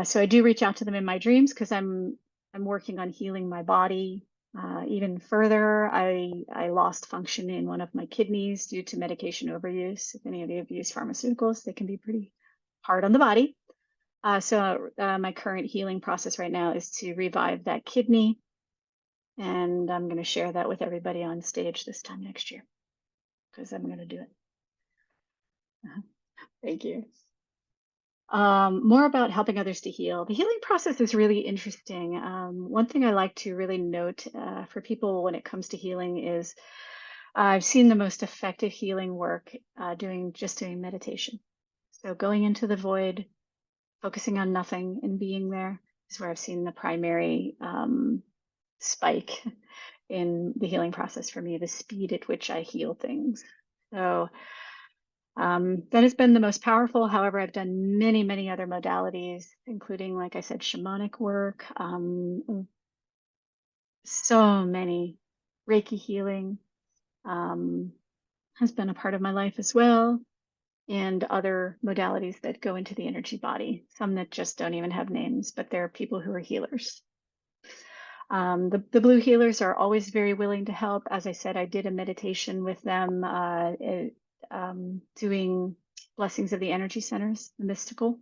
So I do reach out to them in my dreams because I'm working on healing my body even further. I lost function in one of my kidneys due to medication overuse. If any of you have used pharmaceuticals, they can be pretty hard on the body. So my current healing process right now is to revive that kidney, and I'm going to share that with everybody on stage this time next year because I'm going to do it. Thank you. More about helping others to heal. The healing process is really interesting. One thing I like to really note for people when it comes to healing is I've seen the most effective healing work doing meditation. So going into the void, focusing on nothing and being there is where I've seen the primary spike in the healing process for me, the speed at which I heal things. So that has been the most powerful. However, I've done many, many other modalities, including, like I said, shamanic work, so many Reiki healing has been a part of my life as well, and other modalities that go into the energy body, some that just don't even have names, but there are people who are healers. The blue healers are always very willing to help. As I said, I did a meditation with them doing Blessings of the Energy Centers, the mystical,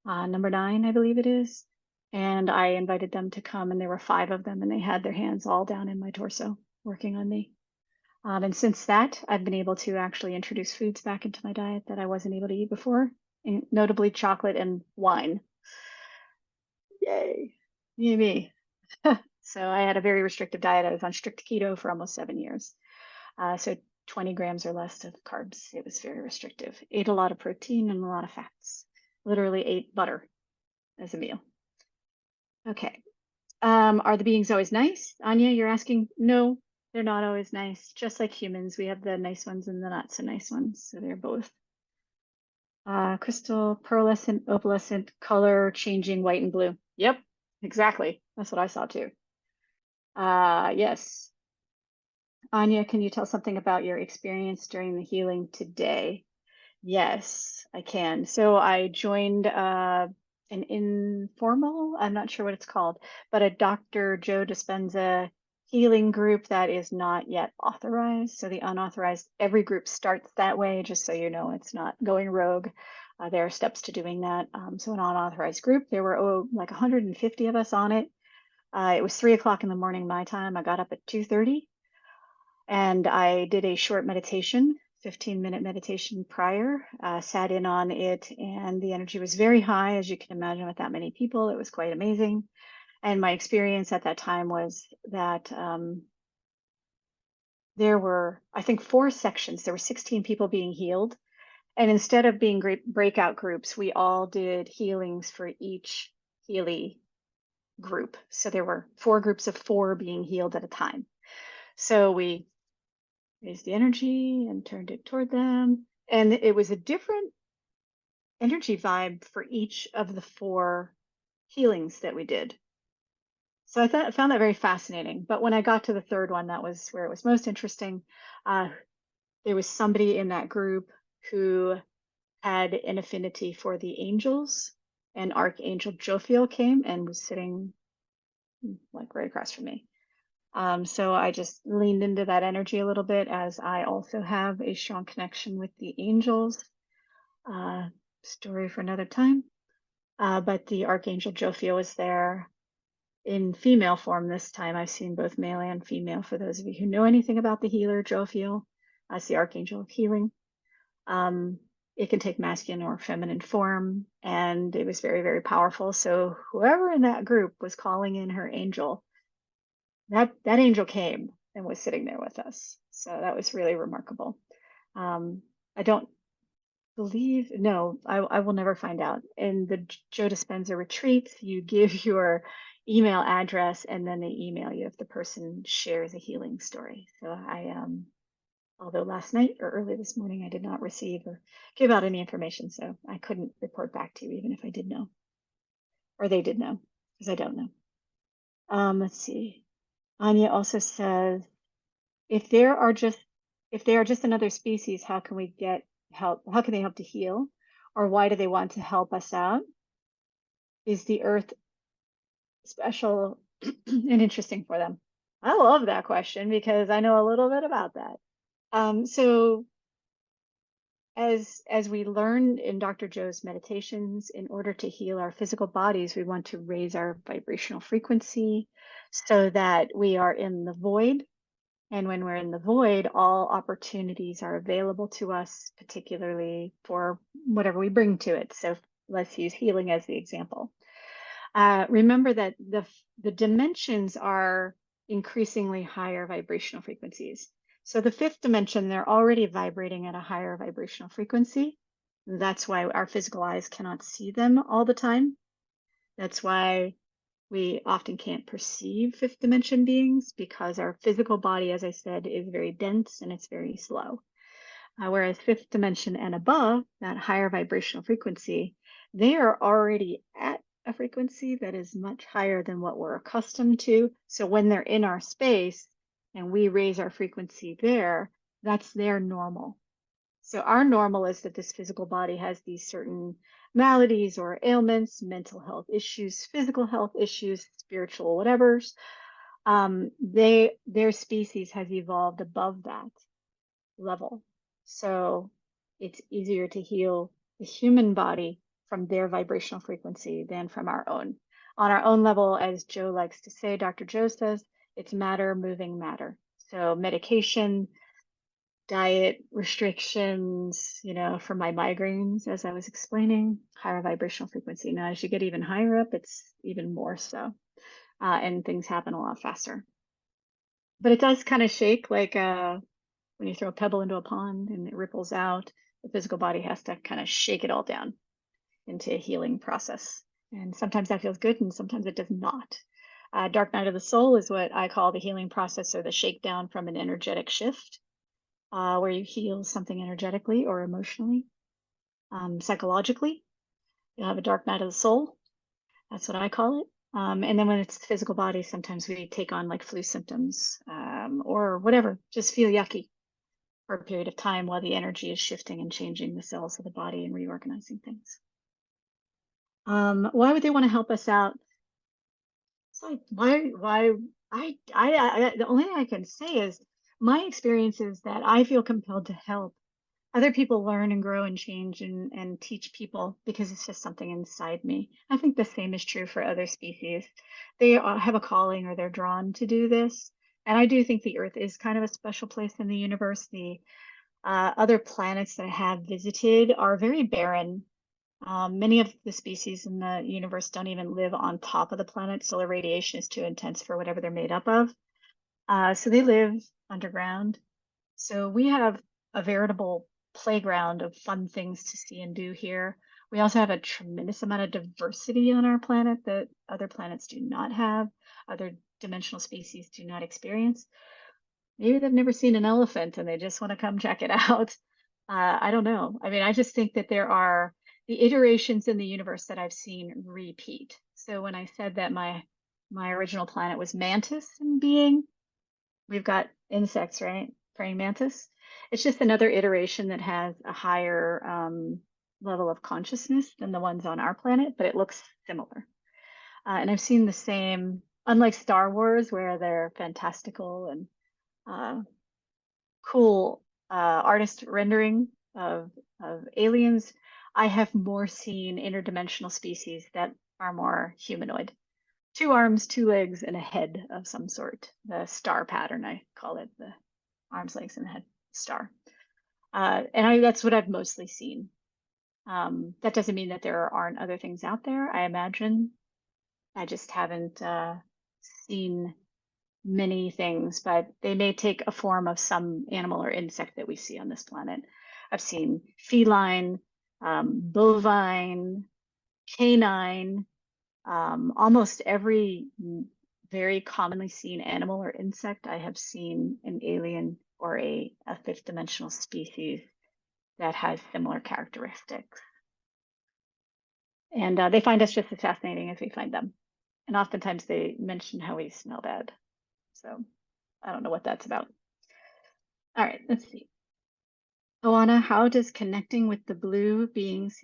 number 9, I believe it is. And I invited them to come, and there were 5 of them, and they had their hands all down in my torso working on me. And since that, I've been able to actually introduce foods back into my diet that I wasn't able to eat before, notably chocolate and wine. Yay. Yay me. So I had a very restrictive diet. I was on strict keto for almost 7 years. So 20 grams or less of carbs. It was very restrictive. Ate a lot of protein and a lot of fats. Literally ate butter as a meal. Okay. Are the beings always nice? Anya, you're asking? No, they're not always nice. Just like humans, we have the nice ones and the not so nice ones. So they're both. Crystal, pearlescent, opalescent, color changing, white and blue. Yep, exactly. That's what I saw too. Yes. Anya, can you tell something about your experience during the healing today? Yes, I can. So I joined an informal, I'm not sure what it's called, but a Dr. Joe Dispenza healing group that is not yet authorized. So the unauthorized, every group starts that way, just so you know, it's not going rogue. There are steps to doing that. So an unauthorized group, there were like 150 of us on it. It was 3 o'clock in the morning my time. I got up at 2:30 and I did a short meditation, 15-minute meditation prior, sat in on it, and the energy was very high, as you can imagine, with that many people. It was quite amazing. And my experience at that time was that there were, I think, 4 sections. There were 16 people being healed. And instead of being great breakout groups, we all did healings for each Healy group. So there were 4 groups of 4 being healed at a time. So we raised the energy and turned it toward them. And it was a different energy vibe for each of the 4 healings that we did. So I found that very fascinating. But when I got to the third one, that was where it was most interesting. There was somebody in that group who had an affinity for the angels, and Archangel Jophiel came and was sitting like right across from me. So I just leaned into that energy a little bit, as I also have a strong connection with the angels. Story for another time. But the Archangel Jophiel was there in female form this time. I've seen both male and female. For those of you who know anything about the healer Jophiel, as the Archangel of Healing. It can take masculine or feminine form, and it was very, very powerful. So whoever in that group was calling in her angel, that angel came and was sitting there with us. So that was really remarkable. I don't believe, no, I will never find out. In the Joe Dispenza retreats, you give your email address and then they email you if the person shares a healing story. So although last night or early this morning, I did not receive or give out any information. So I couldn't report back to you, even if I did know, or they did know, because I don't know. Let's see. Anya also says, if there are just if they are just another species, how can we get help? How can they help to heal? Or why do they want to help us out? Is the earth special and interesting for them? I love that question because I know a little bit about that. So as we learn in Dr. Joe's meditations, in order to heal our physical bodies, we want to raise our vibrational frequency so that we are in the void. And when we're in the void, all opportunities are available to us, particularly for whatever we bring to it. So let's use healing as the example. Remember that the dimensions are increasingly higher vibrational frequencies. So the fifth dimension, they're already vibrating at a higher vibrational frequency. That's why our physical eyes cannot see them all the time. That's why we often can't perceive fifth dimension beings, because our physical body, as I said, is very dense and it's very slow. Whereas fifth dimension and above, that higher vibrational frequency, they are already at a frequency that is much higher than what we're accustomed to. So when they're in our space and we raise our frequency there, that's their normal. So our normal is that this physical body has these certain maladies or ailments, mental health issues, physical health issues, spiritual whatevers. Their species has evolved above that level. So it's easier to heal the human body from their vibrational frequency than from our own. On our own level, as Joe likes to say, Dr. Joe says, it's matter moving matter. So medication, diet restrictions, for my migraines, as I was explaining, higher vibrational frequency. Now, as you get even higher up, it's even more so, and things happen a lot faster. But it does kind of shake like when you throw a pebble into a pond and it ripples out, the physical body has to kind of shake it all down into a healing process. And sometimes that feels good and sometimes it does not. Dark night of the soul is what I call the healing process, or the shakedown from an energetic shift, where you heal something energetically or emotionally, psychologically. You have a dark night of the soul. That's what I call it. And then when it's the physical body, sometimes we take on like flu symptoms, or whatever, just feel yucky for a period of time while the energy is shifting and changing the cells of the body and reorganizing things. Why would they want to help us out? It's like, why, the only thing I can say is my experience is that I feel compelled to help other people learn and grow and change and teach people, because it's just something inside me. I think the same is true for other species. They have a calling, or they're drawn to do this. And I do think the Earth is kind of a special place in the universe. The other planets that I have visited are very barren. Many of the species in the universe don't even live on top of the planet. Solar radiation is too intense for whatever they're made up of. So they live underground. So we have a veritable playground of fun things to see and do here. We also have a tremendous amount of diversity on our planet that other planets do not have, other dimensional species do not experience. Maybe they've never seen an elephant and they just want to come check it out. I don't know. I mean, I just think that there are the iterations in the universe that I've seen repeat. So when I said that my original planet was mantis in being, we've got insects, right? Praying mantis. It's just another iteration that has a higher level of consciousness than the ones on our planet, but it looks similar. And I've seen the same, unlike Star Wars, where they're fantastical and cool artist rendering of aliens, I have more seen interdimensional species that are more humanoid. 2 arms, 2 legs, and a head of some sort. The star pattern, I call it, the arms, legs, and the head star. That's what I've mostly seen. That doesn't mean that there aren't other things out there, I imagine. I just haven't seen many things, but they may take a form of some animal or insect that we see on this planet. I've seen feline, bovine, canine, almost every very commonly seen animal or insect. I have seen an alien or a fifth dimensional species that has similar characteristics. And they find us just as fascinating as we find them. And oftentimes they mention how we smell bad. So I don't know what that's about. All right, let's see. Oana, how does connecting with the blue beings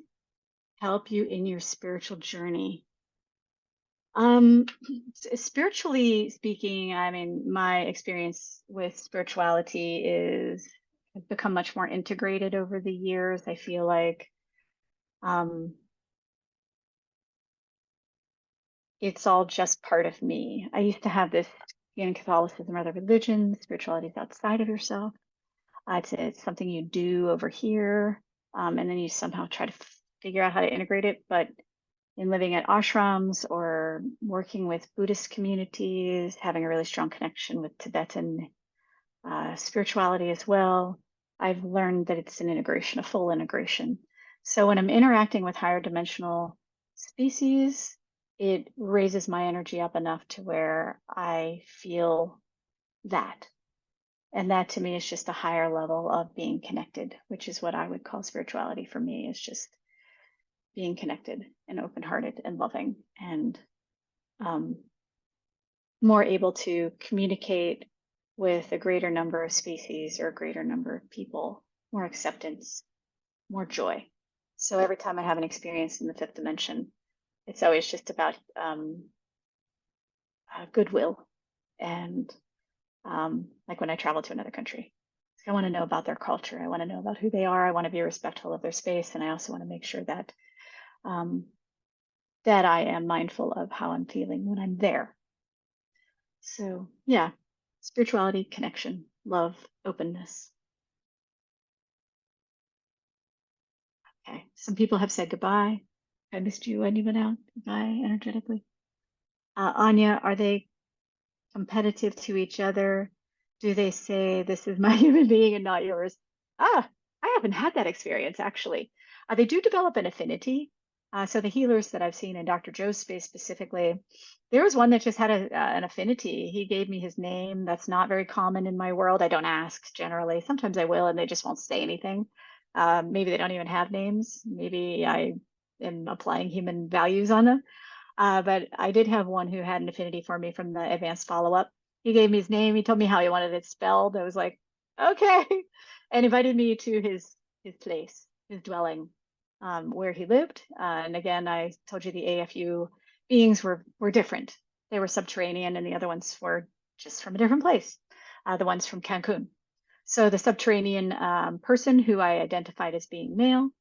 help you in your spiritual journey? Um, Spiritually speaking, I mean, my experience with spirituality is has become much more integrated over the years. I feel like um, it's all just part of me. I used to have this in Catholicism or other religions, spirituality is outside of yourself. It's something you do over here, and then you somehow try to figure out how to integrate it. But in living at ashrams or working with Buddhist communities, having a really strong connection with Tibetan spirituality as well, I've learned that it's an integration, a full integration. So when I'm interacting with higher dimensional species, it raises my energy up enough to where I feel that. And that to me is just a higher level of being connected, which is what I would call spirituality for me, is just being connected and open hearted and loving and um, more able to communicate with a greater number of species or a greater number of people, more acceptance, more joy. So every time I have an experience in the fifth dimension, it's always just about goodwill and like when I travel to another country. I want to know about their culture. I want to know about who they are. I want to be respectful of their space, and I also want to make sure that um, that I am mindful of how I'm feeling when I'm there. So yeah, spirituality, connection, love, openness. Okay. Some people have said goodbye. I missed you when you went out. Goodbye energetically. Anya, are they competitive to each other? Do they say this is my human being and not yours? Ah, I haven't had that experience actually. They do develop an affinity. So the healers that I've seen in Dr. Joe's space specifically, there was one that just had an affinity. He gave me his name. That's not very common in my world. I don't ask generally. Sometimes I will, and they just won't say anything. Maybe they don't even have names. Maybe I am applying human values on them. But I did have one who had an affinity for me from the advanced follow-up. He gave me his name. He told me how he wanted it spelled. I was like, okay, and invited me to his place, his dwelling, where he lived. And again, I told you the AFU beings were different. They were subterranean, and the other ones were just from a different place. The ones from Cancun. So the subterranean person who I identified as being male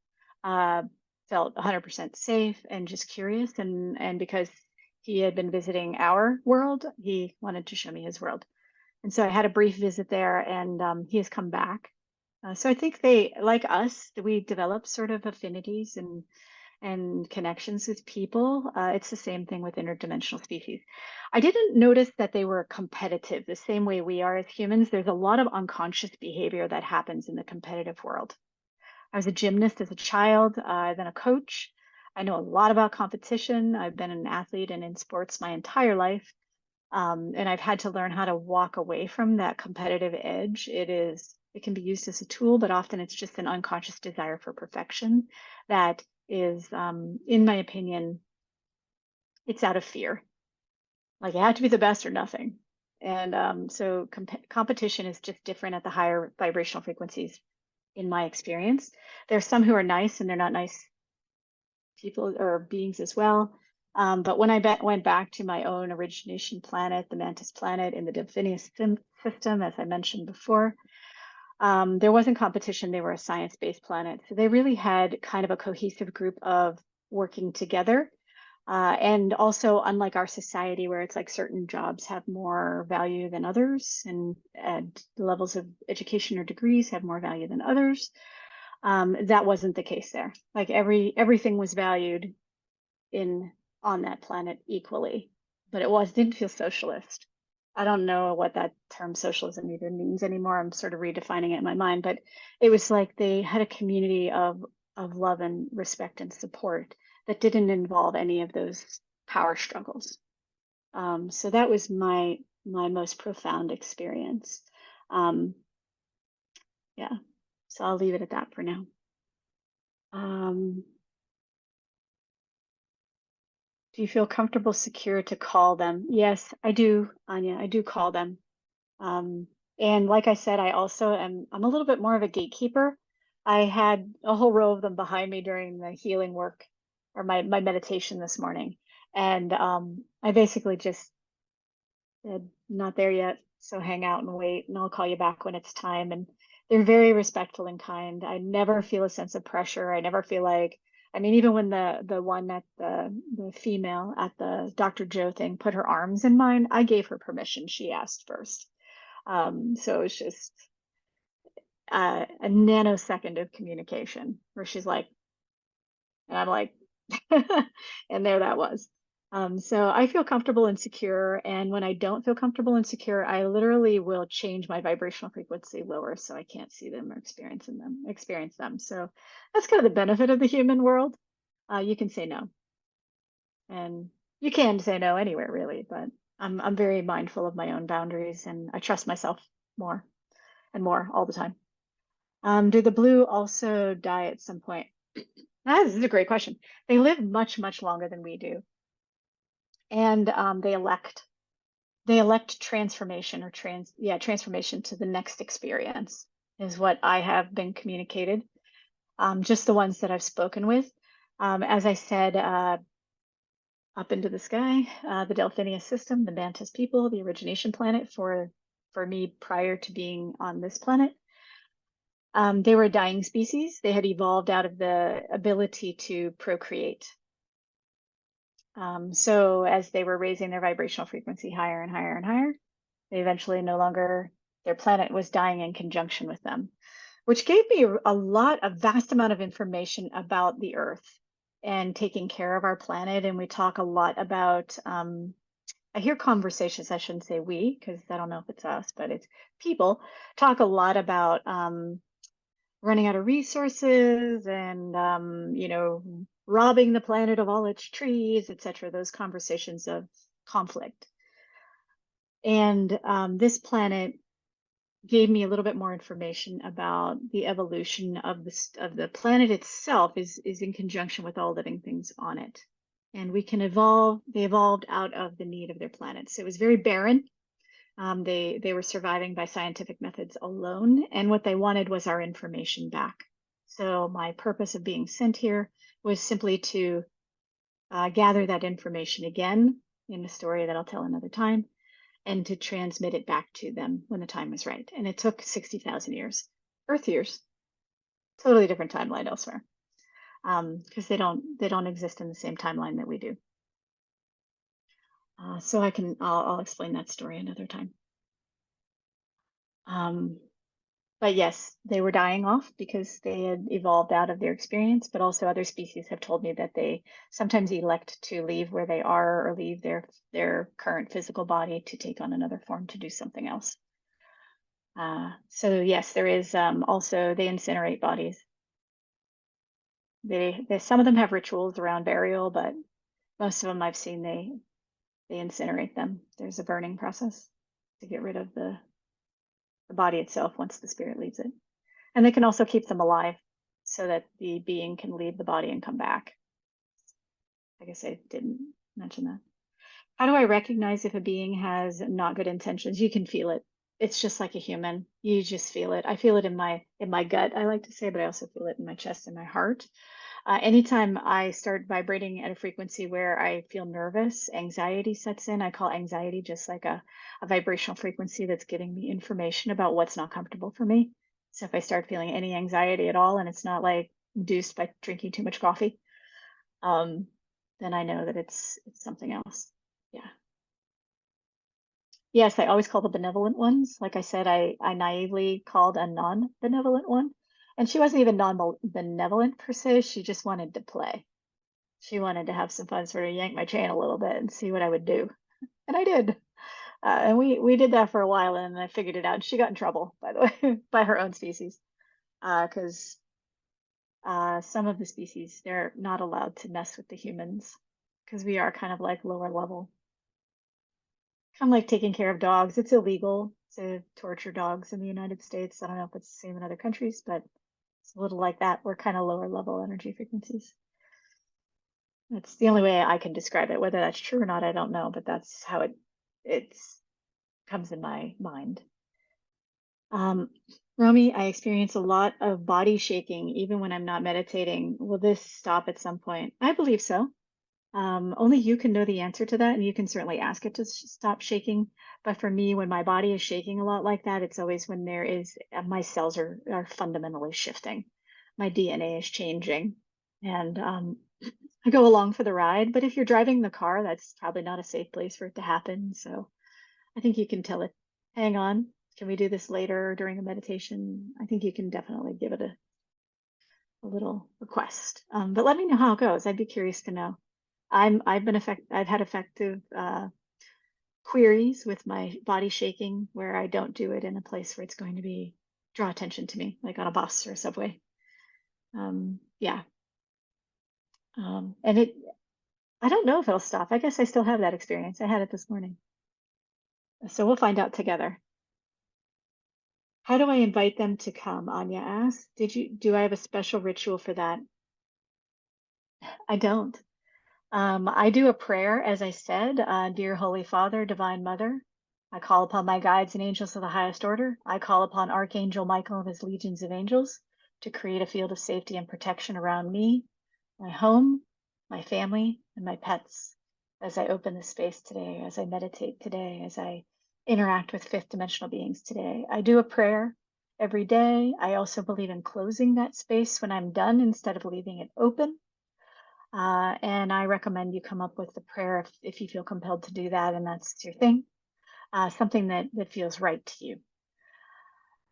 uh, felt 100% safe and just curious. And because he had been visiting our world, he wanted to show me his world. And so I had a brief visit there, and he has come back. So I think they, like us, we develop sort of affinities and connections with people. It's the same thing with interdimensional species. I didn't notice that they were competitive the same way we are as humans. There's a lot of unconscious behavior that happens in the competitive world. I was a gymnast as a child, then a coach. I know a lot about competition. I've been an athlete and in sports my entire life. And I've had to learn how to walk away from that competitive edge. It can be used as a tool, but often it's just an unconscious desire for perfection that is, in my opinion, it's out of fear. Like you have to be the best or nothing. And so competition is just different at the higher vibrational frequencies, in my experience. There's some who are nice and they're not nice people or beings as well. But when I went back to my own origination planet, the Mantis planet in the Delphinius system, as I mentioned before, there wasn't competition. They were a science-based planet. So they really had kind of a cohesive group of working together. And also, unlike our society, where it's like certain jobs have more value than others, and the levels of education or degrees have more value than others, that wasn't the case there. Like everything was valued in on that planet equally, but didn't feel socialist. I don't know what that term socialism even means anymore. I'm sort of redefining it in my mind, but it was like they had a community of love and respect and support that didn't involve any of those power struggles. So that was my most profound experience. Um, yeah, so I'll leave it at that for now. Um, do you feel comfortable, secure to call them? Yes, I do, Anya. I do call them. Um, and like I said, I'm a little bit more of a gatekeeper. I had a whole row of them behind me during the healing work or my meditation this morning. And I basically just said, not there yet, so hang out and wait, and I'll call you back when it's time. And they're very respectful and kind. I never feel a sense of pressure. I never feel like, I mean, even when the one at the female at the Dr. Joe thing put her arms in mine, I gave her permission. She asked first. So it's just a nanosecond of communication where she's like, and I'm like, and there that was. So I feel comfortable and secure. And when I don't feel comfortable and secure, I literally will change my vibrational frequency lower so I can't see them or experience them. So that's kind of the benefit of the human world. You can say no, and you can say no anywhere really, but I'm very mindful of my own boundaries and I trust myself more and more all the time. Do the blue also die at some point? This is a great question. They live much, much longer than we do. And they elect transformation or transformation to the next experience is what I have been communicated. Just the ones that I've spoken with. As I said, up into the sky, the Delphinius system, the Mantis people, the origination planet for me prior to being on this planet. They were a dying species. They had evolved out of the ability to procreate. So as they were raising their vibrational frequency higher and higher and higher, they eventually no longer, their planet was dying in conjunction with them, which gave me a vast amount of information about the Earth and taking care of our planet. And we talk a lot about, I hear conversations, I shouldn't say we, because I don't know if it's us, but it's people talk a lot about running out of resources and robbing the planet of all its trees, etc. Those conversations of conflict. And this planet gave me a little bit more information about the evolution of the planet itself is in conjunction with all living things on it. And we can evolve. They evolved out of the need of their planet. So it was very barren. They were surviving by scientific methods alone, and what they wanted was our information back. So my purpose of being sent here was simply to gather that information again in a story that I'll tell another time, and to transmit it back to them when the time was right. And it took 60,000 years, Earth years, totally different timeline elsewhere, because they don't exist in the same timeline that we do. So I'll explain that story another time. But yes, they were dying off because they had evolved out of their experience, but also other species have told me that they sometimes elect to leave where they are or leave their current physical body to take on another form to do something else. So yes, there is also they incinerate bodies. Some of them have rituals around burial, but most of them I've seen they incinerate them. There's a burning process to get rid of the body itself once the spirit leaves it. And they can also keep them alive so that the being can leave the body and come back. I guess I didn't mention that. How do I recognize if a being has not good intentions? You can feel it. It's just like a human. You just feel it. I feel it in my gut, I like to say, but I also feel it in my chest and my heart. Anytime I start vibrating at a frequency where I feel nervous, anxiety sets in. I call anxiety just like a vibrational frequency that's giving me information about what's not comfortable for me. So if I start feeling any anxiety at all, and it's not like induced by drinking too much coffee, then I know that it's something else. Yeah. Yes, I always call the benevolent ones. Like I said, I naively called a non-benevolent one. And she wasn't even non-benevolent per se. She just wanted to play. She wanted to have some fun, sort of yank my chain a little bit and see what I would do. And I did. And we did that for a while, and I figured it out. She got in trouble, by the way, by her own species, because some of the species, they're not allowed to mess with the humans because we are kind of like lower level. Kind of like taking care of dogs. It's illegal to torture dogs in the United States. I don't know if it's the same in other countries, but it's a little like that. We're kind of lower level energy frequencies. That's the only way I can describe it. Whether that's true or not, I don't know, but that's how it comes in my mind. Romy, I experience a lot of body shaking even when I'm not meditating. Will this stop at some point? I believe so. Only you can know the answer to that, and you can certainly ask it to stop shaking. But for me, when my body is shaking a lot like that, it's always when there is my cells are fundamentally shifting, my DNA is changing, and I go along for the ride. But if you're driving the car, that's probably not a safe place for it to happen. So I think you can tell it, hang on, can we do this later during a meditation? I think you can definitely give it a little request. But let me know how it goes. I'd be curious to know. I've had effective queries with my body shaking where I don't do it in a place where it's going to be draw attention to me, like on a bus or a subway. Yeah. And I don't know if it'll stop. I guess I still have that experience. I had it this morning. So we'll find out together. How do I invite them to come? Anya asked. Do I have a special ritual for that? I don't. I do a prayer, as I said, Dear Holy Father, Divine Mother. I call upon my guides and angels of the highest order. I call upon Archangel Michael and his legions of angels to create a field of safety and protection around me, my home, my family, and my pets as I open this space today, as I meditate today, as I interact with fifth dimensional beings today. I do a prayer every day. I also believe in closing that space when I'm done instead of leaving it open. And I recommend you come up with the prayer if you feel compelled to do that and that's your thing, something that feels right to you.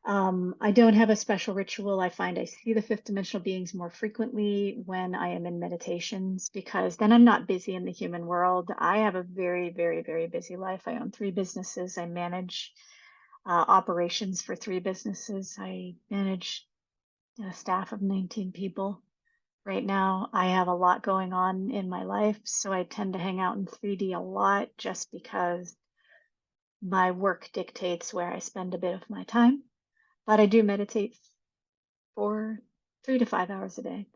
I don't have a special ritual. I find I see the fifth dimensional beings more frequently when I am in meditations because then I'm not busy in the human world. I have a very, very, very busy life. I own 3 businesses. I manage operations for 3 businesses. I manage a staff of 19 people. Right now, I have a lot going on in my life, so I tend to hang out in 3D a lot just because my work dictates where I spend a bit of my time. But I do meditate for 3 to 5 hours a day.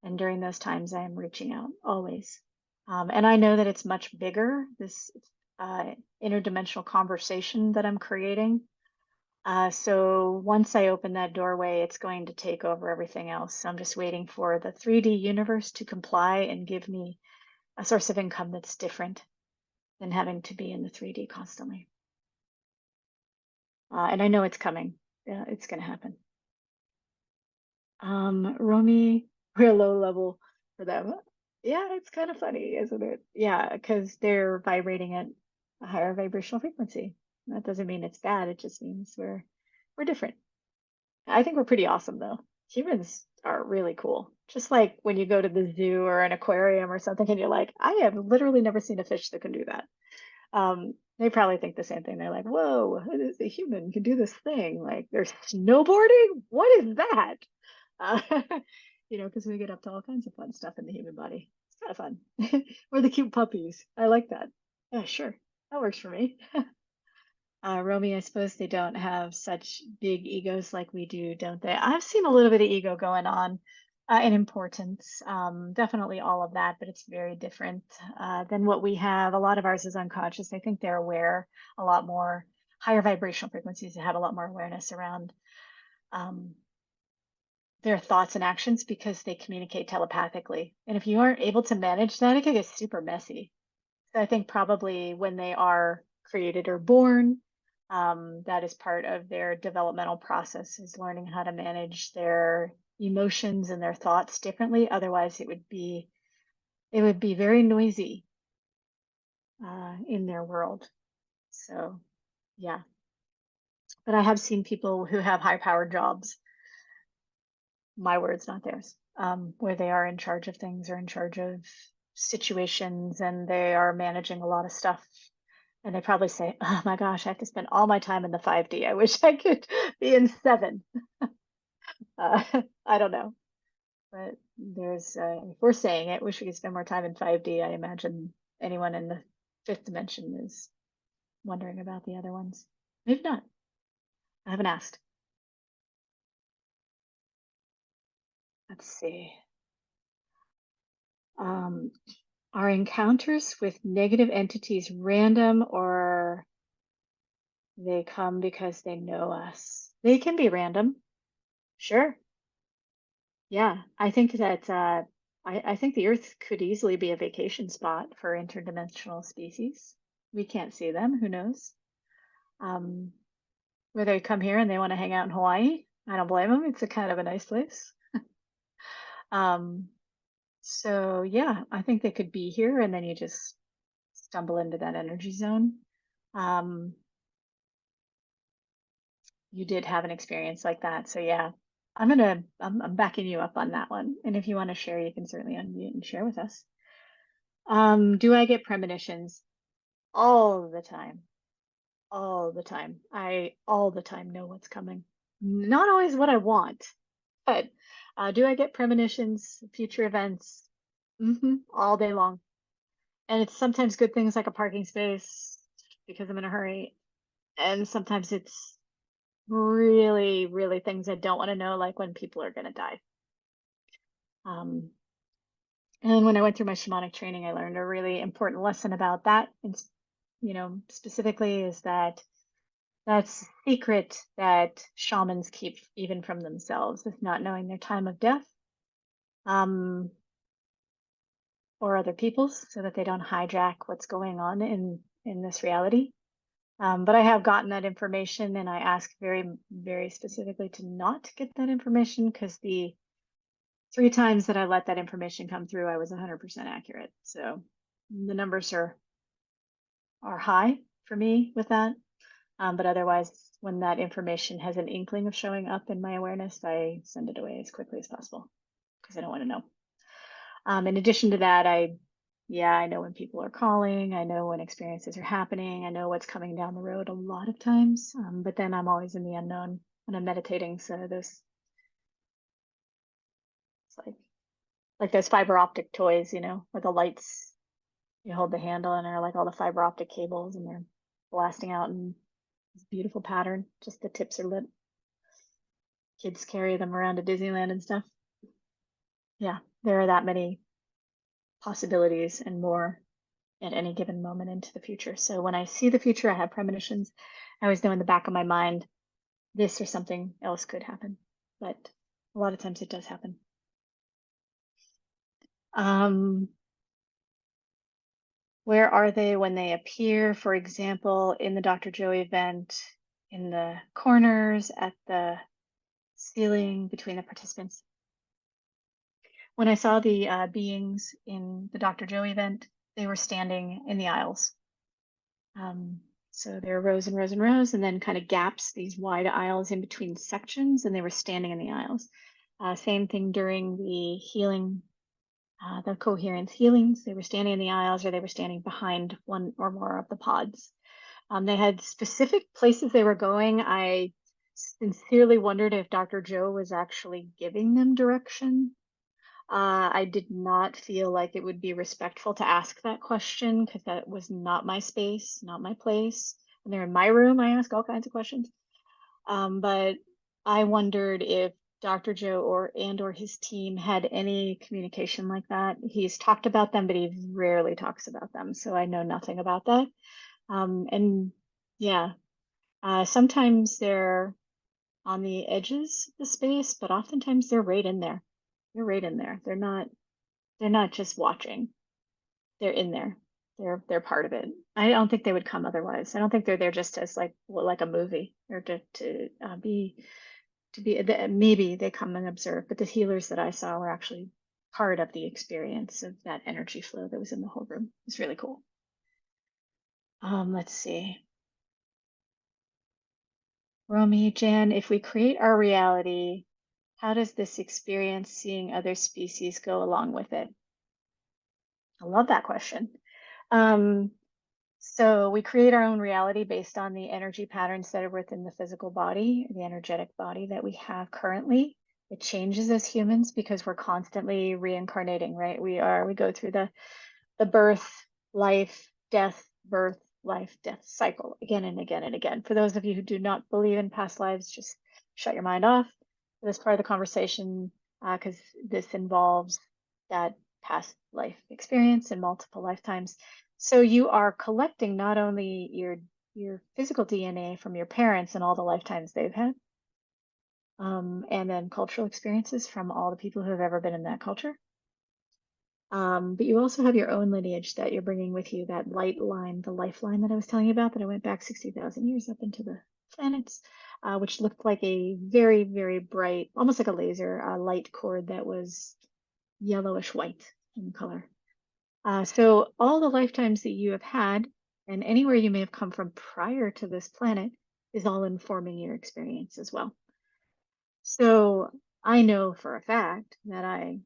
And during those times, I am reaching out always. And I know that it's much bigger, this interdimensional conversation that I'm creating. So once I open that doorway, it's going to take over everything else. So I'm just waiting for the 3D universe to comply and give me a source of income that's different than having to be in the 3D constantly. And I know it's coming. Yeah, it's going to happen. Romy, we're low level for them. Yeah, it's kind of funny, isn't it? Yeah, because they're vibrating at a higher vibrational frequency. That doesn't mean it's bad. It just means we're different. I think we're pretty awesome though. Humans are really cool. Just like when you go to the zoo or an aquarium or something and you're like, I have literally never seen a fish that can do that. They probably think the same thing. They're like, whoa, a human can do this thing. Like they're snowboarding? What is that? Uh, because we get up to all kinds of fun stuff in the human body. It's kind of fun. Or the cute puppies. I like that. Yeah, sure. That works for me. Romy, I suppose they don't have such big egos like we do, don't they? I've seen a little bit of ego going on in importance. Definitely all of that, but it's very different than what we have. A lot of ours is unconscious. I think they're aware a lot more. Higher vibrational frequencies have a lot more awareness around um, their thoughts and actions because they communicate telepathically. And if you aren't able to manage that, it can get super messy. So I think probably when they are created or born, that is part of their developmental process is learning how to manage their emotions and their thoughts differently. Otherwise, it would be very noisy in their world. So yeah, but I have seen people who have high powered jobs, my words, not theirs, where they are in charge of things or in charge of situations and they are managing a lot of stuff. And they probably say, oh my gosh, I have to spend all my time in the 5D. I wish I could be in 7. Uh, I don't know. But if we're saying it, wish we could spend more time in 5D. I imagine anyone in the 5th dimension is wondering about the other ones. Maybe not. I haven't asked. Let's see. Um, are encounters with negative entities random or they come because they know us? They can be random. Sure. Yeah, I think that I think the Earth could easily be a vacation spot for interdimensional species. We can't see them, who knows? Um, where they come here and they want to hang out in Hawaii. I don't blame them. It's a kind of a nice place. Um, so yeah, I think they could be here and then you just stumble into that energy zone. Um, you did have an experience like that. So yeah, I'm backing you up on that one. And if you want to share, you can certainly unmute and share with us. Do I get premonitions? All the time. All the time. I all the time know what's coming. Not always what I want, but do I get premonitions, future events? All day long. And it's sometimes good things like a parking space because I'm in a hurry. And sometimes it's really, really things I don't want to know, like when people are going to die. Um, and when I went through my shamanic training, I learned a really important lesson about that. And, specifically is that that's a secret that shamans keep even from themselves, is not knowing their time of death, or other people's, so that they don't hijack what's going on in this reality. But I have gotten that information, and I ask very, very specifically to not get that information because the 3 times that I let that information come through, I was 100% accurate. So the numbers are high for me with that. But otherwise, when that information has an inkling of showing up in my awareness, I send it away as quickly as possible because I don't want to know. In addition to that, I know when people are calling, I know when experiences are happening, I know what's coming down the road a lot of times. But then I'm always in the unknown when I'm meditating. So those, it's like those fiber optic toys, where the lights, you hold the handle and are like all the fiber optic cables and they're blasting out in this beautiful pattern. Just the tips are lit. Kids carry them around to Disneyland and stuff. Yeah, there are that many possibilities and more at any given moment into the future. So when I see the future, I have premonitions. I always know in the back of my mind, this or something else could happen. But a lot of times it does happen. Um, where are they when they appear? For example, in the Dr. Joe event, in the corners, at the ceiling, between the participants. When I saw the beings in the Dr. Joe event, they were standing in the aisles. So there are rows and rows and rows, and then kind of gaps, these wide aisles in between sections, and they were standing in the aisles. Same thing during the healing, the coherence healings. They were standing in the aisles, or they were standing behind one or more of the pods. They had specific places they were going. I sincerely wondered if Dr. Joe was actually giving them direction. I did not feel like it would be respectful to ask that question because that was not my space, not my place. When they're in my room, I ask all kinds of questions. But I wondered if Dr. Joe or his team had any communication like that. He's talked about them, but he rarely talks about them, so I know nothing about that. And yeah, sometimes they're on the edges of the space, but oftentimes they're right in there. They're right in there. They're not just watching. They're in there. They're part of it. I don't think they would come otherwise. I don't think they're there just as like a movie or maybe they come and observe. But the healers that I saw were actually part of the experience of that energy flow that was in the whole room. It's really cool. Let's see. Romy, Jan, if we create our reality, how does this experience seeing other species go along with it? I love that question. So we create our own reality based on the energy patterns that are within the physical body, the energetic body that we have currently. It changes as humans because we're constantly reincarnating, right? We go through the birth, life, death, birth, life, death cycle again and again and again. For those of you who do not believe in past lives, just shut your mind off for this part of the conversation because this involves that past life experience in multiple lifetimes. So you are collecting not only your physical DNA from your parents and all the lifetimes they've had, and then cultural experiences from all the people who have ever been in that culture. But you also have your own lineage that you're bringing with you, that light line, the lifeline that I was telling you about, that I went back 60,000 years up into the planets, which looked like a very, very bright, almost like a laser, light cord that was yellowish white in color. So all the lifetimes that you have had and anywhere you may have come from prior to this planet is all informing your experience as well. So I know for a fact that I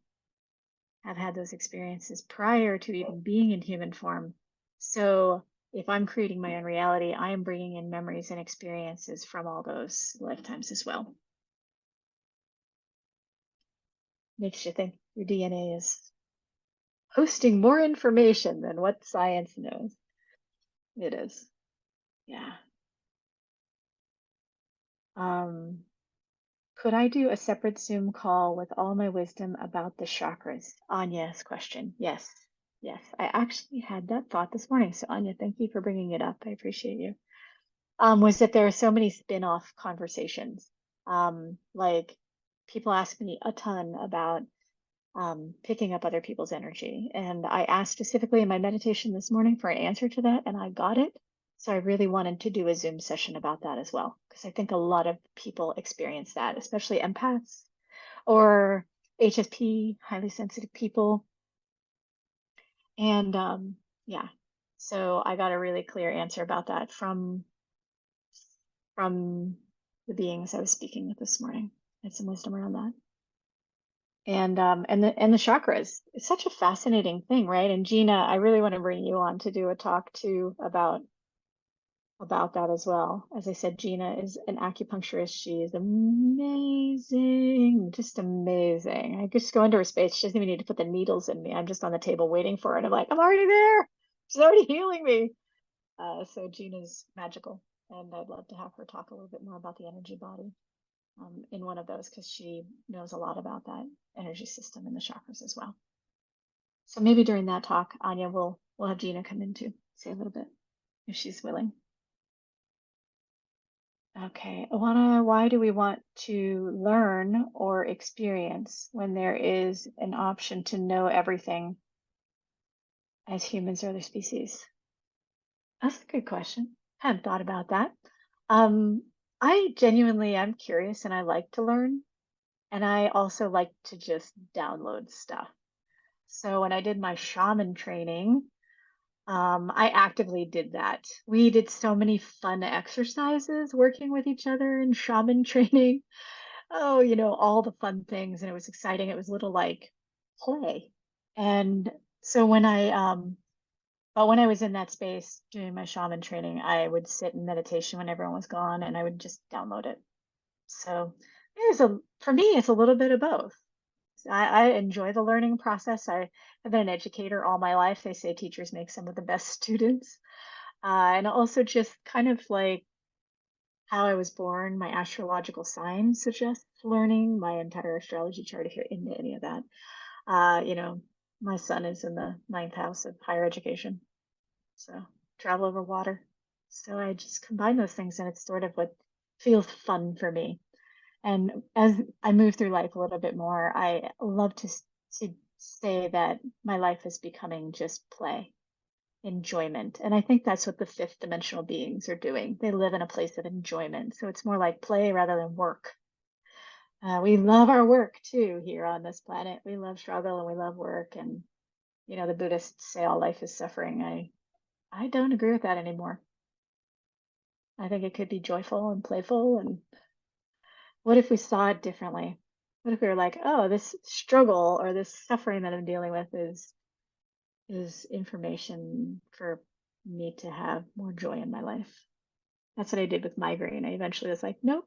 have had those experiences prior to even being in human form. So if I'm creating my own reality, I am bringing in memories and experiences from all those lifetimes as well. Makes you think your DNA is hosting more information than what science knows. It is. Yeah. Um, could I do a separate Zoom call with all my wisdom about the chakras? Anya's question. Yes. Yes. I actually had that thought this morning. So Anya, thank you for bringing it up. I appreciate you. Was that there are so many spin-off conversations. Like people ask me a ton about picking up other people's energy. And I asked specifically in my meditation this morning for an answer to that, and I got it. So I really wanted to do a Zoom session about that as well, because I think a lot of people experience that, especially empaths or HSP, highly sensitive people. And yeah, so I got a really clear answer about that from the beings I was speaking with this morning. I had some wisdom around that. And the chakras. It's such a fascinating thing, right? And Gina, I really want to bring you on to do a talk too about that as well. As I said, Gina is an acupuncturist. She is amazing, just amazing. I just go into her space. She doesn't even need to put the needles in me. I'm just on the table waiting for her, and I'm like, I'm already there. She's already healing me. So Gina's magical, and I'd love to have her talk a little bit more about the energy body in one of those because she knows a lot about that energy system and the chakras as well. So maybe during that talk, Anya will have Gina come in to say a little bit if she's willing. Okay, Alana, why do we want to learn or experience when there is an option to know everything as humans or other species? That's a good question. Hadn't thought about that. Um, I genuinely am curious and I like to learn, and I also like to just download stuff. So when I did my shaman training, I actively did that. We did so many fun exercises working with each other in shaman training. Oh, all the fun things, and it was exciting. It was a little like play. And so but when I was in that space doing my shaman training, I would sit in meditation when everyone was gone and I would just download it. So for me, it's a little bit of both. I enjoy the learning process. I have been an educator all my life. They say teachers make some of the best students. And also just kind of like how I was born, my astrological sign suggests learning my entire astrology chart if you're into any of that. Uh, you know, my son is in the ninth house of higher education. So travel over water. So I just combine those things and it's sort of what feels fun for me. And as I move through life a little bit more, I love to say that my life is becoming just play, enjoyment. And I think that's what the fifth dimensional beings are doing. They live in a place of enjoyment. So it's more like play rather than work. We love our work too here on this planet. We love struggle and we love work. And the Buddhists say all life is suffering. I don't agree with that anymore. I think it could be joyful and playful. And what if we saw it differently? What if we were like, oh, this struggle or this suffering that I'm dealing with is information for me to have more joy in my life. That's what I did with migraine. I eventually was like, nope,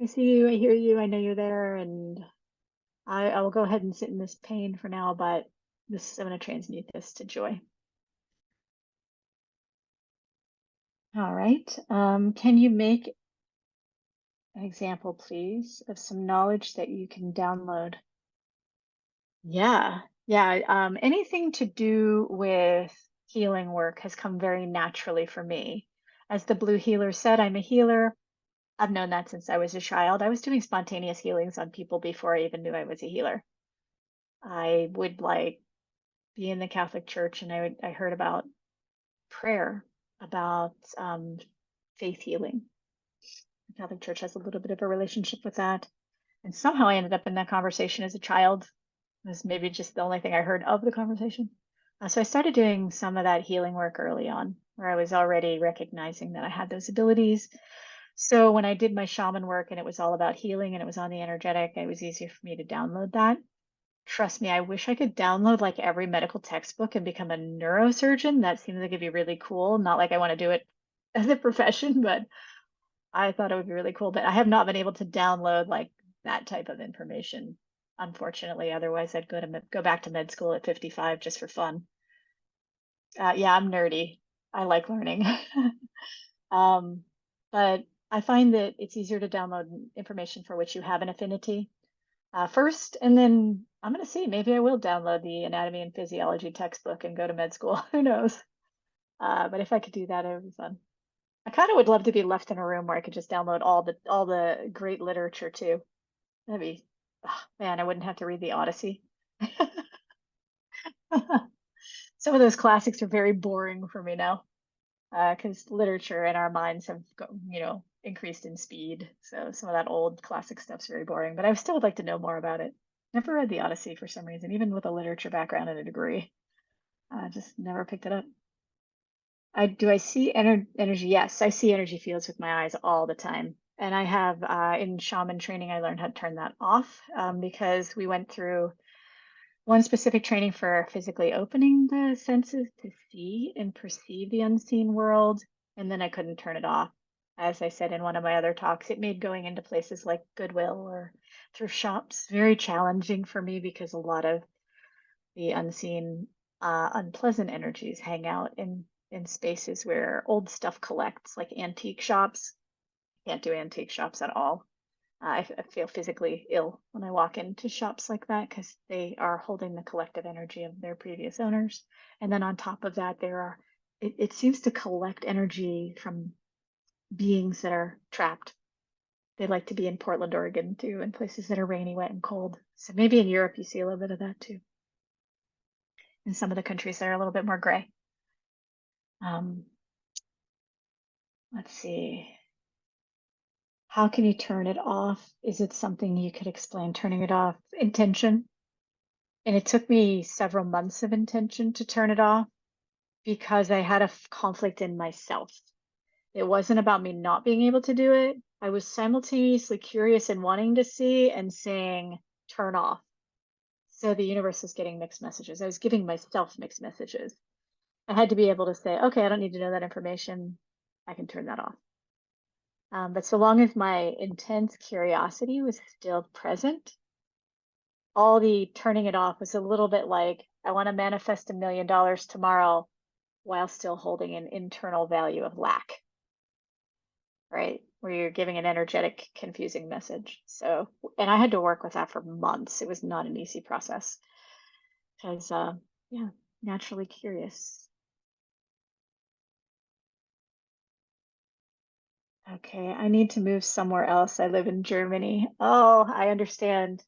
I see you, I hear you, I know you're there, and I will go ahead and sit in this pain for now, but I'm going to transmute this to joy. All right. Can you make an example, please, of some knowledge that you can download? Yeah, yeah. Anything to do with healing work has come very naturally for me. As the Blue Healer said, I'm a healer. I've known that since I was a child. I was doing spontaneous healings on people before I even knew I was a healer. I would like be in the Catholic Church, and I heard about prayer, about faith healing. The Catholic Church has a little bit of a relationship with that. And somehow I ended up in that conversation as a child. It was maybe just the only thing I heard of the conversation. So I started doing some of that healing work early on, where I was already recognizing that I had those abilities. So when I did my shaman work and it was all about healing and it was on the energetic, it was easier for me to download that. Trust me, I wish I could download like every medical textbook and become a neurosurgeon. That seems like it'd be really cool. Not like I want to do it as a profession, but I thought it would be really cool. But I have not been able to download like that type of information, unfortunately. Otherwise, I'd go back to med school at 55 just for fun. Yeah, I'm nerdy. I like learning. Um, but I find that it's easier to download information for which you have an affinity first, and then I'm going to see, maybe I will download the anatomy and physiology textbook and go to med school. Who knows? But if I could do that, it would be fun. I kind of would love to be left in a room where I could just download all the great literature too. That'd be, oh, man, I wouldn't have to read the Odyssey. Some of those classics are very boring for me now, because literature and our minds have, increased in speed. So some of that old classic stuff's very boring, but I still would like to know more about it. Never read the Odyssey for some reason, even with a literature background and a degree. Just never picked it up. I see energy? Yes, I see energy fields with my eyes all the time. And I have in shaman training, I learned how to turn that off because we went through one specific training for physically opening the senses to see and perceive the unseen world, and then I couldn't turn it off. As I said in one of my other talks, it made going into places like Goodwill or thrift shops very challenging for me because a lot of the unseen, unpleasant energies hang out in spaces where old stuff collects, like antique shops. Can't do antique shops at all. I feel physically ill when I walk into shops like that because they are holding the collective energy of their previous owners. And then on top of that, it seems to collect energy from beings that are trapped. They like to be in Portland, Oregon too, and places that are rainy, wet, and cold. So maybe in Europe you see a little bit of that too. In some of the countries that are a little bit more gray. Um, let's see. How can you turn it off? Is it something you could explain? Turning it off, intention. And it took me several months of intention to turn it off because I had a conflict in myself. It wasn't about me not being able to do it. I was simultaneously curious and wanting to see and saying, turn off. So the universe was getting mixed messages. I was giving myself mixed messages. I had to be able to say, okay, I don't need to know that information. I can turn that off. But so long as my intense curiosity was still present, all the turning it off was a little bit like, I want to manifest $1 million tomorrow while still holding an internal value of lack, right? Where you're giving an energetic, confusing message. So, and I had to work with that for months. It was not an easy process because, yeah, naturally curious. Okay, I need to move somewhere else. I live in Germany. Oh, I understand.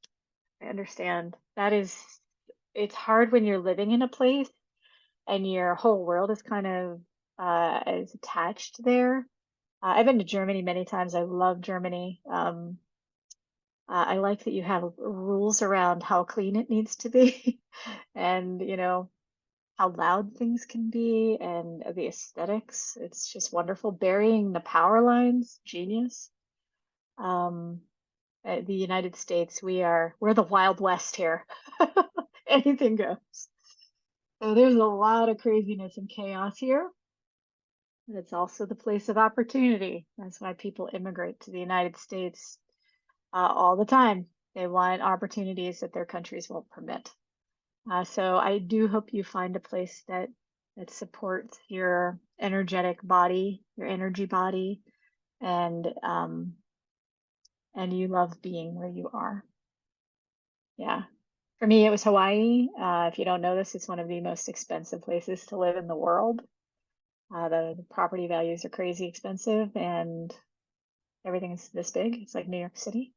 I understand. It's hard when you're living in a place and your whole world is kind of is attached there. I've been to Germany many times. I love Germany. I like that you have rules around how clean it needs to be and, how loud things can be and the aesthetics. It's just wonderful. Burying the power lines, genius. Um, the United States, we're the Wild West here. Anything goes. So there's a lot of craziness and chaos here. But it's also the place of opportunity. That's why people immigrate to the United States all the time. They want opportunities that their countries won't permit. So I do hope you find a place that supports your energetic body, your energy body, and you love being where you are. Yeah. For me, it was Hawaii. If you don't know this, it's one of the most expensive places to live in the world. The property values are crazy expensive, and everything is this big. It's like New York City.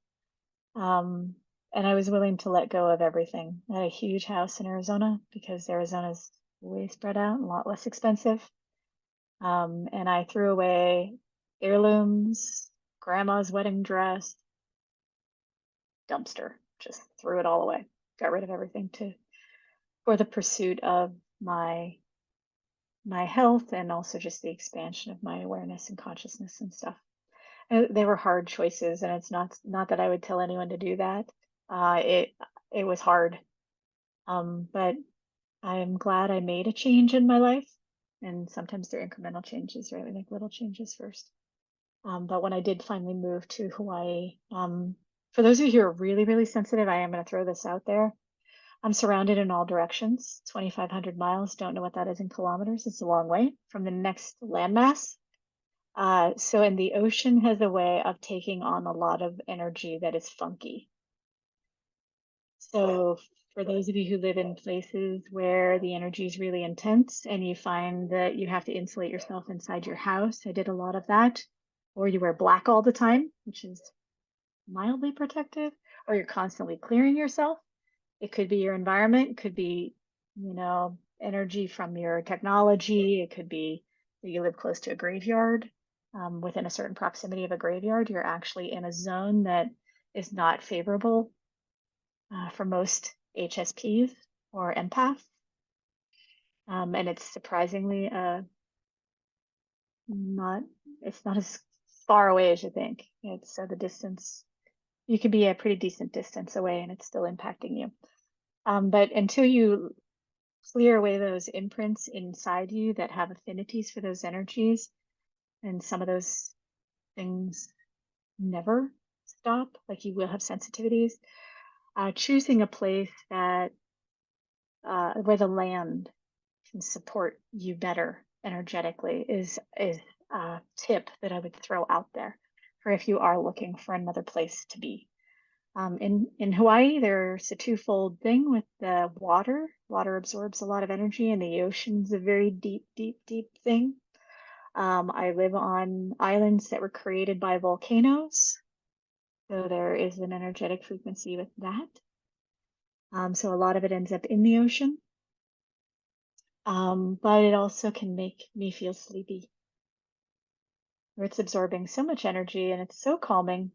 Um, And I was willing to let go of everything. I had a huge house in Arizona because Arizona's way spread out, a lot less expensive. And I threw away heirlooms, grandma's wedding dress, dumpster, just threw it all away. Got rid of everything for the pursuit of my health and also just the expansion of my awareness and consciousness and stuff. They were hard choices, and it's not that I would tell anyone to do that. It was hard, but I'm glad I made a change in my life. And sometimes they're incremental changes, right? We make little changes first. But when I did finally move to Hawaii, for those of you who are really, really sensitive, I am going to throw this out there. I'm surrounded in all directions, 2,500 miles. Don't know what that is in kilometers. It's a long way from the next landmass. And the ocean has a way of taking on a lot of energy that is funky. So for those of you who live in places where the energy is really intense and you find that you have to insulate yourself inside your house, I did a lot of that. Or you wear black all the time, which is mildly protective, or you're constantly clearing yourself. It could be your environment, it could be, energy from your technology. It could be that you live close to a graveyard. Within a certain proximity of a graveyard, you're actually in a zone that is not favorable for most HSPs or empaths. And it's surprisingly it's not as far away as you think. It's the distance, you could be a pretty decent distance away and it's still impacting you. But until you clear away those imprints inside you that have affinities for those energies, and some of those things never stop, like you will have sensitivities, choosing a place that where the land can support you better energetically is a tip that I would throw out there for if you are looking for another place to be. In Hawaii, there's a twofold thing with the water. Water absorbs a lot of energy, and the ocean's a very deep, deep, deep thing. I live on islands that were created by volcanoes, so there is an energetic frequency with that. So a lot of it ends up in the ocean, but it also can make me feel sleepy, where it's absorbing so much energy and it's so calming.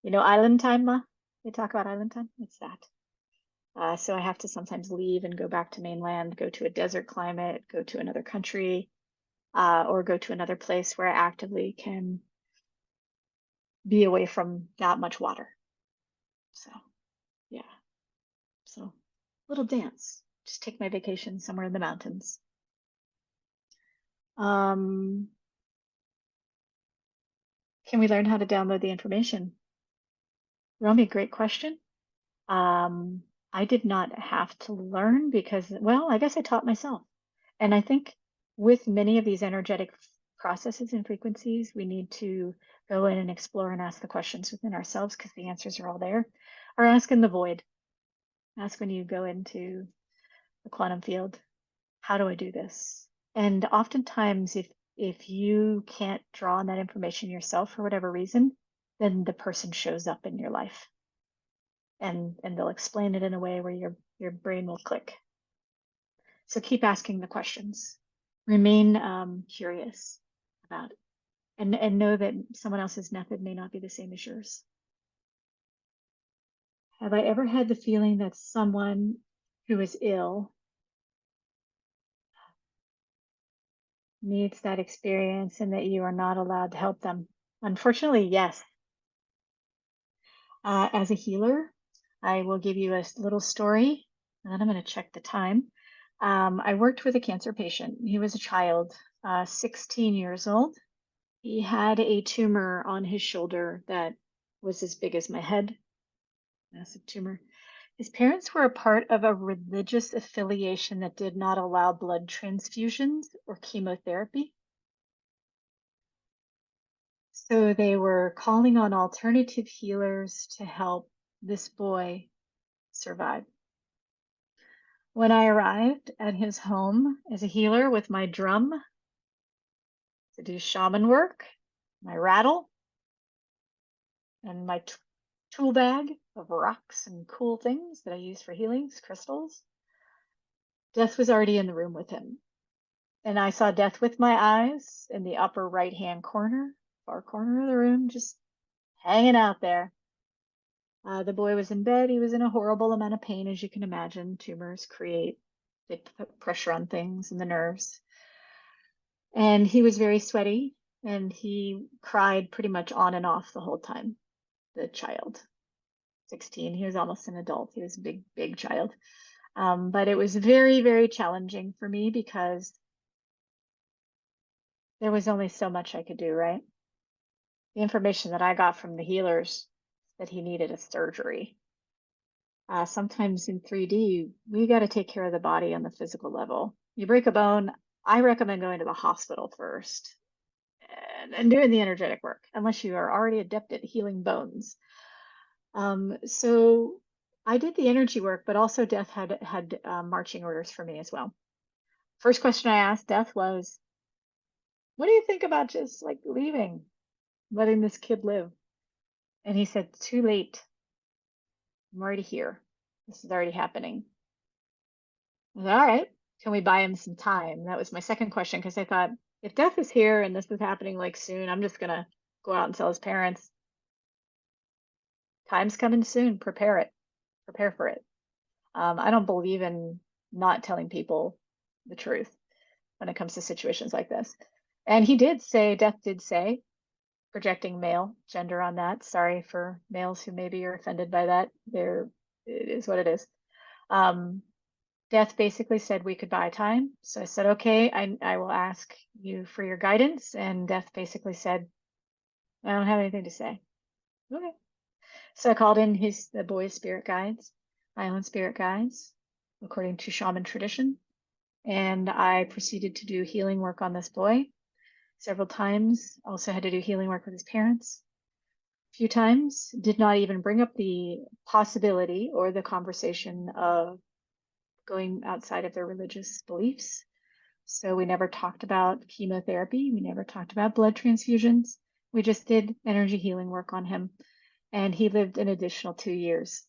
Island time, Ma? They talk about island time? It's that. So I have to sometimes leave and go back to mainland, go to a desert climate, go to another country, or go to another place where I actively can be away from that much water. So, yeah. So, little dance. Just take my vacation somewhere in the mountains. Can we learn how to download the information? Romy, great question. I did not have to learn because, well, I guess I taught myself. And I think with many of these energetic processes and frequencies, we need to go in and explore and ask the questions within ourselves because the answers are all there. Or ask in the void. Ask when you go into the quantum field, how do I do this? And oftentimes, if you can't draw on that information yourself for whatever reason, then the person shows up in your life and they'll explain it in a way where your brain will click. So keep asking the questions. Remain curious about it, and know that someone else's method may not be the same as yours. Have I ever had the feeling that someone who is ill needs that experience and that you are not allowed to help them? Unfortunately, yes. As a healer, I will give you a little story, and then I'm going to check the time. I worked with a cancer patient. He was a child, 16 years old. He had a tumor on his shoulder that was as big as my head, massive tumor. His parents were a part of a religious affiliation that did not allow blood transfusions or chemotherapy. So they were calling on alternative healers to help this boy survive. When I arrived at his home as a healer with my drum to do shaman work, my rattle, and my tool bag of rocks and cool things that I use for healings, crystals. Death was already in the room with him. And I saw Death with my eyes in the upper right-hand corner, far corner of the room, just hanging out there. The boy was in bed. He was in a horrible amount of pain, as you can imagine. Tumors they put pressure on things and the nerves. And he was very sweaty and he cried pretty much on and off the whole time. The child, 16, he was almost an adult. He was a big, big child. But it was very, very challenging for me because there was only so much I could do, right? The information that I got from the healers that he needed a surgery. Sometimes in 3D, we got to take care of the body on the physical level. You break a bone, I recommend going to the hospital first and doing the energetic work, unless you are already adept at healing bones. So I did the energy work, but also Death had marching orders for me as well. First question I asked Death was, "What do you think about just like leaving, letting this kid live?" And he said, "Too late. I'm already here. This is already happening." I said, "All right, can we buy him some time?" That was my second question because I thought, if Death is here and this is happening like soon, I'm just gonna go out and tell his parents, time's coming soon. Prepare for it. I don't believe in not telling people the truth when it comes to situations like this. And he did say, Death did say, projecting male gender on that. Sorry for males who maybe are offended by that. It is what it is. Death basically said we could buy time. So I said, okay, I will ask you for your guidance. And Death basically said, I don't have anything to say. Okay. So I called in the boy's spirit guides, my own spirit guides, according to shaman tradition. And I proceeded to do healing work on this boy several times. Also had to do healing work with his parents a few times. Did not even bring up the possibility or the conversation of going outside of their religious beliefs. So we never talked about chemotherapy. We never talked about blood transfusions. We just did energy healing work on him. And he lived an additional 2 years.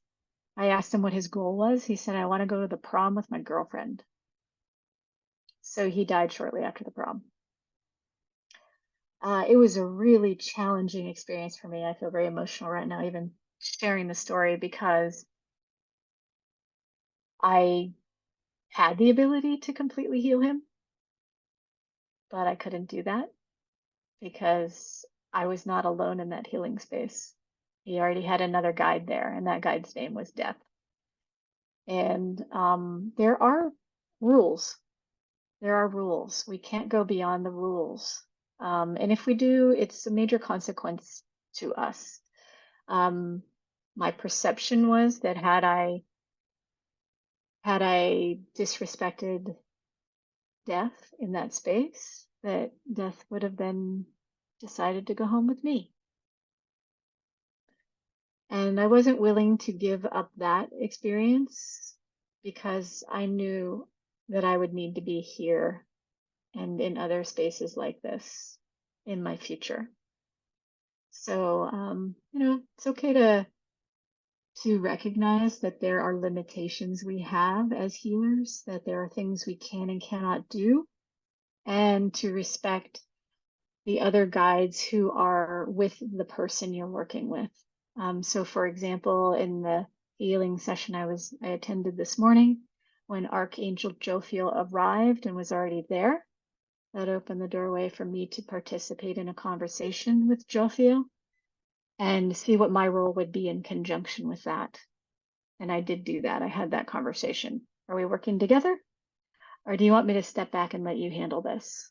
I asked him what his goal was. He said, I want to go to the prom with my girlfriend. So he died shortly after the prom. It was a really challenging experience for me. I feel very emotional right now, even sharing the story, because I had the ability to completely heal him, but I couldn't do that because I was not alone in that healing space. He already had another guide there, and that guide's name was Death. And there are rules. There are rules. We can't go beyond the rules. And if we do, it's a major consequence to us. My perception was that had I disrespected Death in that space, that Death would have then decided to go home with me. And I wasn't willing to give up that experience because I knew that I would need to be here and in other spaces like this in my future. So, it's okay to recognize that there are limitations we have as healers, that there are things we can and cannot do, and to respect the other guides who are with the person you're working with. So for example, in the healing session I attended this morning, when Archangel Jophiel arrived and was already there, that opened the doorway for me to participate in a conversation with Jophiel and see what my role would be in conjunction with that. And I did do that. I had that conversation. Are we working together? Or do you want me to step back and let you handle this?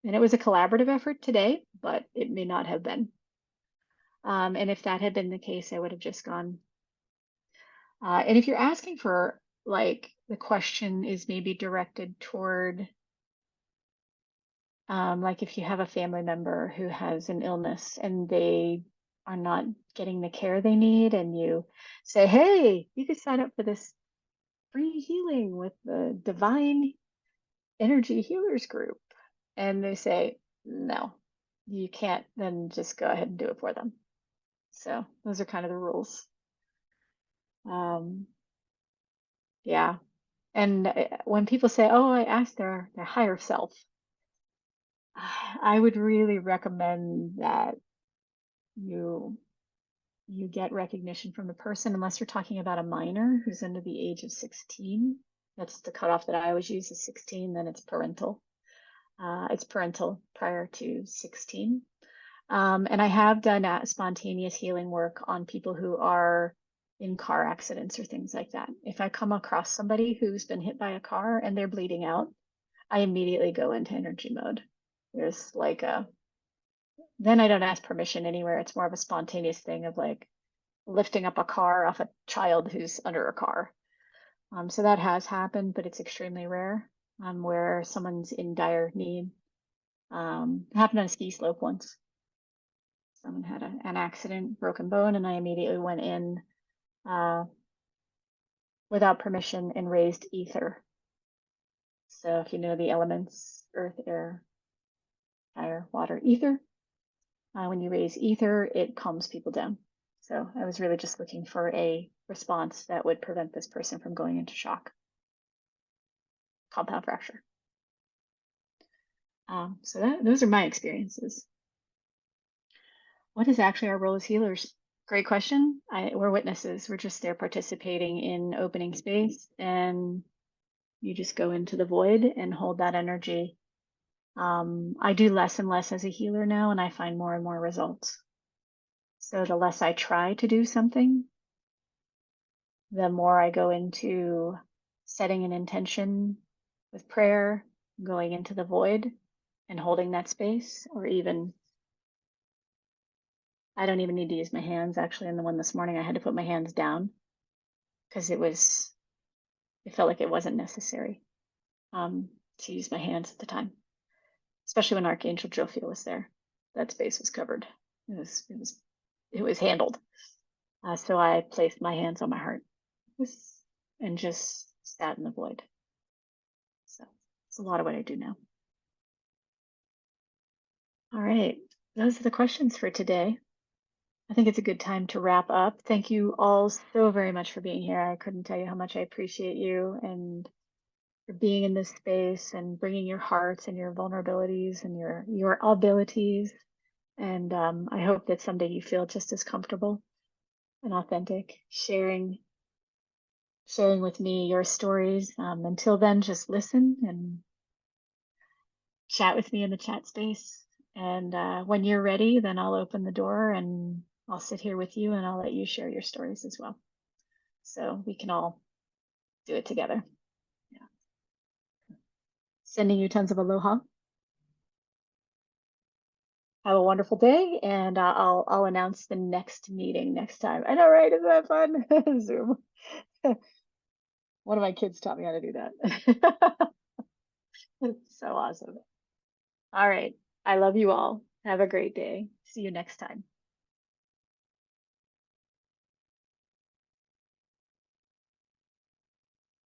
And it was a collaborative effort today, but it may not have been. And if that had been the case, I would have just gone. And if you're asking for, like, the question is maybe directed toward, like if you have a family member who has an illness and they are not getting the care they need, and you say, hey, you could sign up for this free healing with the Divine Energy Healers group. And they say, no, you can't, then just go ahead and do it for them. So those are kind of the rules. Yeah. And when people say, "Oh, I asked their higher self," I would really recommend that you you get recognition from the person, unless you're talking about a minor who's under the age of 16. That's the cutoff that I always use is 16, then it's parental. It's parental prior to 16. And I have done spontaneous healing work on people who are in car accidents or things like that. If I come across somebody who's been hit by a car and they're bleeding out, I immediately go into energy mode. There's like then I don't ask permission anywhere. It's more of a spontaneous thing of like lifting up a car off a child who's under a car. So that has happened, but it's extremely rare where someone's in dire need. It happened on a ski slope once. Someone had an accident, broken bone, and I immediately went in uh, without permission and raised ether. So if you know the elements, earth, air, fire, water, ether, when you raise ether, it calms people down. So I was really just looking for a response that would prevent this person from going into shock, compound fracture. So those are my experiences. What is actually our role as healers? Great question. We're witnesses. We're just there participating in opening space, and you just go into the void and hold that energy. I do less and less as a healer now, and I find more and more results. So the less I try to do something, the more I go into setting an intention with prayer, going into the void and holding that space, or even I don't even need to use my hands. Actually, in the one this morning, I had to put my hands down because it felt like it wasn't necessary to use my hands at the time, especially when Archangel Jophiel was there. That space was covered. It was handled. So I placed my hands on my heart and just sat in the void. So it's a lot of what I do now. All right, those are the questions for today. I think it's a good time to wrap up. Thank you all so very much for being here. I couldn't tell you how much I appreciate you and for being in this space and bringing your hearts and your vulnerabilities and your abilities. And I hope that someday you feel just as comfortable and authentic sharing with me your stories. Until then, just listen and chat with me in the chat space. And when you're ready, then I'll open the door and I'll sit here with you and I'll let you share your stories as well. So we can all do it together. Yeah. Sending you tons of aloha. Have a wonderful day, and I'll announce the next meeting next time. I know, right? Isn't that fun? Zoom. One of my kids taught me how to do that. It's so awesome. All right. I love you all. Have a great day. See you next time.